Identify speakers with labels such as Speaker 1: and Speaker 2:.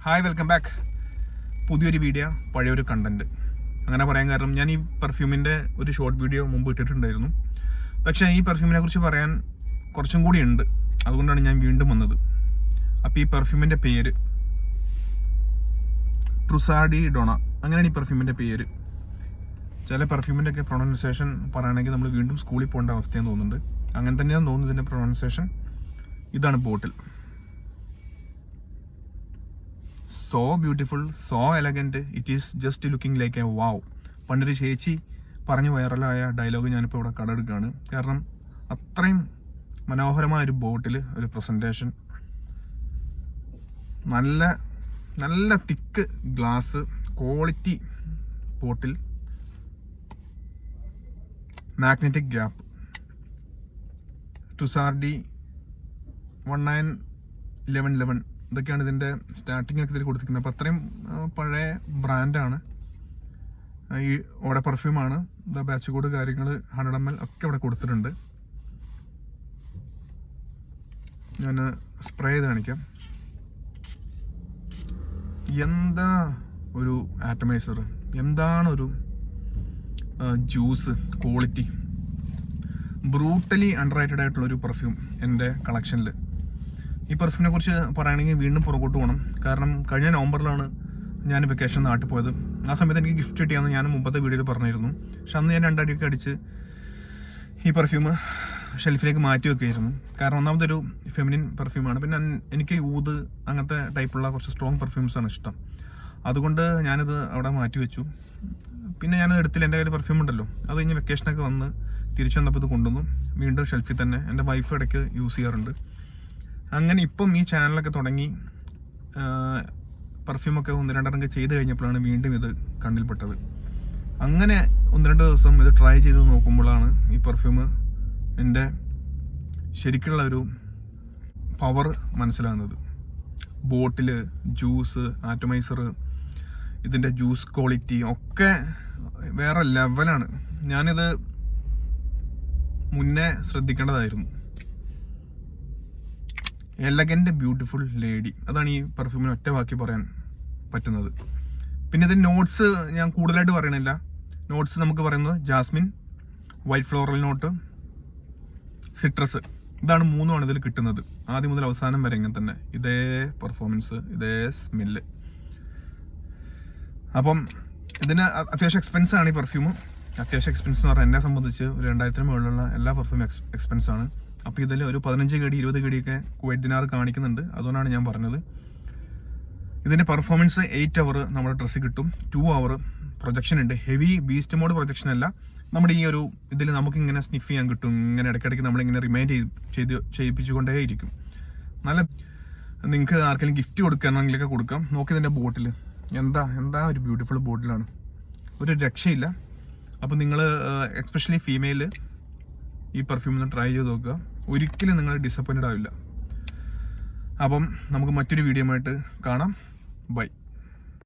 Speaker 1: Hi, welcome back. പുതിയൊരു video, പഴയൊരു content. അങ്ങനെ പറയാൻ കാരണം ഞാൻ ഈ പെർഫ്യൂമിൻ്റെ ഒരു ഷോർട്ട് വീഡിയോ മുമ്പ് ഇട്ടിട്ടുണ്ടായിരുന്നു. പക്ഷേ ഈ പെർഫ്യൂമിനെ കുറിച്ച് പറയാൻ കുറച്ചും കൂടി ഉണ്ട്. അതുകൊണ്ടാണ് ഞാൻ വീണ്ടും വന്നത്. അപ്പോൾ ഈ പെർഫ്യൂമിൻ്റെ പേര് ട്രുസാഡി ഡോണ, അങ്ങനെയാണ് ഈ പെർഫ്യൂമിൻ്റെ പേര്. ചില പെർഫ്യൂമിൻ്റെ ഒക്കെ പ്രൊണൗൺസിയേഷൻ പറയുകയാണെങ്കിൽ നമ്മൾ വീണ്ടും സ്കൂളിൽ പോകേണ്ട അവസ്ഥയെന്ന് തോന്നുന്നുണ്ട്. അങ്ങനെ തന്നെയാണ് തോന്നുന്നത് ഇതിൻ്റെ പ്രൊണൗൺസിയേഷൻ. ഇതാണ് bottle. So beautiful, so elegant, it is just looking like a wow. പണ്ടൊരു ചേച്ചി പറഞ്ഞ് വൈറലായ ഡയലോഗ് ഞാനിപ്പോൾ ഇവിടെ കടെടുക്കുകയാണ്. കാരണം അത്രയും മനോഹരമായ ഒരു ബോട്ടിൽ, ഒരു പ്രസൻറ്റേഷൻ, നല്ല നല്ല തിക്ക് ഗ്ലാസ്, ക്വാളിറ്റി ബോട്ടിൽ, മാഗ്നറ്റിക് ഗ്യാപ്പ്, ട്രുസാഡി 1911 ഇതൊക്കെയാണ് ഇതിൻ്റെ സ്റ്റാർട്ടിംഗ് ഒക്കെ ഇതിൽ കൊടുത്തിരിക്കുന്നത്. അപ്പോൾ അത്രയും പഴയ ബ്രാൻഡാണ്. ഈ ഓടെ പെർഫ്യൂമാണ്. ഇതാ ബാച്ച് കോഡ് കാര്യങ്ങൾ 100 ml ഒക്കെ ഇവിടെ കൊടുത്തിട്ടുണ്ട്. ഞാൻ സ്പ്രേ ചെയ്ത് കാണിക്കാം. എന്താ ഒരു ആറ്റമൈസർ, എന്താണ് ഒരു juice quality. Brutally under rated ആയിട്ടുള്ളൊരു പെർഫ്യൂം എൻ്റെ കളക്ഷനിൽ. ഈ പെർഫ്യൂമിനെ കുറിച്ച് പറയുകയാണെങ്കിൽ വീണ്ടും പുറകോട്ട് പോകണം. കാരണം കഴിഞ്ഞ നവംബറിലാണ് ഞാൻ വെക്കേഷൻ നാട്ടിൽ പോയത്. ആ സമയത്ത് എനിക്ക് ഗിഫ്റ്റ് കിട്ടിയാന്ന് ഞാൻ മുമ്പത്തെ വീഡിയോയിൽ പറഞ്ഞിരുന്നു. പക്ഷെ അന്ന് ഞാൻ 2 അടിയൊക്കെ അടിച്ച് ഈ പെർഫ്യൂം ഷെൽഫിലേക്ക് മാറ്റി വെക്കുകയായിരുന്നു. കാരണം ഒന്നാമതൊരു ഫെമിനിൻ പെർഫ്യൂമാണ്. പിന്നെ എനിക്ക് ഊത് അങ്ങനത്തെ ടൈപ്പുള്ള കുറച്ച് സ്ട്രോങ് പെർഫ്യൂംസാണ് ഇഷ്ടം. അതുകൊണ്ട് ഞാനത് അവിടെ മാറ്റി വെച്ചു. പിന്നെ ഞാനത് എടുത്തില്ല. എൻ്റെ കയ്യിൽ പെർഫ്യൂം ഉണ്ടല്ലോ. അത് കഴിഞ്ഞ് വെക്കേഷനൊക്കെ വന്ന് തിരിച്ചു വന്നപ്പോൾ ഇത് കൊണ്ടുവന്നു. വീണ്ടും ഷെൽഫിൽ തന്നെ. എൻ്റെ വൈഫ് ഇടയ്ക്ക് യൂസ് ചെയ്യാറുണ്ട്. അങ്ങനെ ഇപ്പം ഈ ചാനലൊക്കെ തുടങ്ങി പെർഫ്യൂമൊക്കെ 1-2 ചെയ്ത് കഴിഞ്ഞപ്പോഴാണ് വീണ്ടും ഇത് കണ്ണിൽപ്പെട്ടത്. അങ്ങനെ 1-2 ദിവസം ഇത് ട്രൈ ചെയ്ത് നോക്കുമ്പോഴാണ് ഈ പെർഫ്യൂം എൻ്റെ ശരിക്കുള്ള ഒരു പവർ മനസ്സിലാകുന്നത്. ബോട്ടിൽ, ജ്യൂസ്, ആറ്റമൈസർ, ഇതിൻ്റെ ജ്യൂസ് ക്വാളിറ്റി ഒക്കെ വേറെ ലെവലാണ്. ഞാനിത് മുന്നേ ശ്രദ്ധിക്കേണ്ടതായിരുന്നു. എലഗൻറ്റ് ബ്യൂട്ടിഫുൾ ലേഡി, അതാണ് ഈ പെർഫ്യൂമിന് ഒറ്റ വാക്കി പറയാൻ പറ്റുന്നത്. പിന്നെ ഇത് നോട്ട്സ് ഞാൻ കൂടുതലായിട്ട് പറയണില്ല. നോട്ട്സ് നമുക്ക് പറയുന്നത് jasmine, white floral note, citrus, ഇതാണ് 3 ഇതിൽ കിട്ടുന്നത്. ആദ്യം മുതൽ അവസാനം വരെ ഇങ്ങനെ തന്നെ ഇതേ പെർഫോമൻസ്, ഇതേ സ്മെല്ല്. അപ്പം ഇതിന് അത്യാവശ്യം എക്സ്പെൻസ് ആണ് ഈ പെർഫ്യൂം. അത്യാവശ്യം എക്സ്പെൻസ് എന്ന് പറഞ്ഞാൽ എന്നെ സംബന്ധിച്ച് ഒരു 2000-ന് മുകളിലുള്ള എല്ലാ പെർഫ്യൂം എക്സ്പെൻസ് ആണ്. അപ്പോൾ ഇതിൽ ഒരു 15 കടി 20 കടിയൊക്കെ കുവൈറ്റ് ദിനാർ കാണിക്കുന്നുണ്ട്. അതുകൊണ്ടാണ് ഞാൻ പറഞ്ഞത്. ഇതിൻ്റെ പെർഫോമൻസ് 8 അവർ നമ്മുടെ ഡ്രസ്സ് കിട്ടും. 2 അവർ പ്രൊജക്ഷൻ ഉണ്ട്. ഹെവി ബീസ്റ്റ് മോഡ് പ്രൊജക്ഷൻ അല്ല. നമ്മുടെ ഈ ഒരു ഇതിൽ നമുക്കിങ്ങനെ സ്നിഫ് ചെയ്യാൻ കിട്ടും. ഇങ്ങനെ ഇടയ്ക്കിടയ്ക്ക് നമ്മളിങ്ങനെ റിമൈൻഡ് ചെയ്യിപ്പിച്ചുകൊണ്ടേയിരിക്കും. നല്ല നിങ്ങൾക്ക് ആർക്കെങ്കിലും ഗിഫ്റ്റ് കൊടുക്കുകയാണെങ്കിലൊക്കെ കൊടുക്കാം. നോക്കി ഇതിൻ്റെ ബോട്ടിൽ എന്താ ഒരു ബ്യൂട്ടിഫുൾ ബോട്ടിലാണ്. ഒരു രക്ഷയില്ല. അപ്പോൾ നിങ്ങൾ എസ്പെഷ്യലി ഫീമെയിൽ ഈ പെർഫ്യൂം ഒന്ന് ട്രൈ ചെയ്ത് നോക്കുക. ഒരിക്കലും നിങ്ങൾ ഡിസപ്പോയിൻറ്റഡ് ആവില്ല. അപ്പം നമുക്ക് മറ്റൊരു വീഡിയോ ആയിട്ട് കാണാം. ബൈ.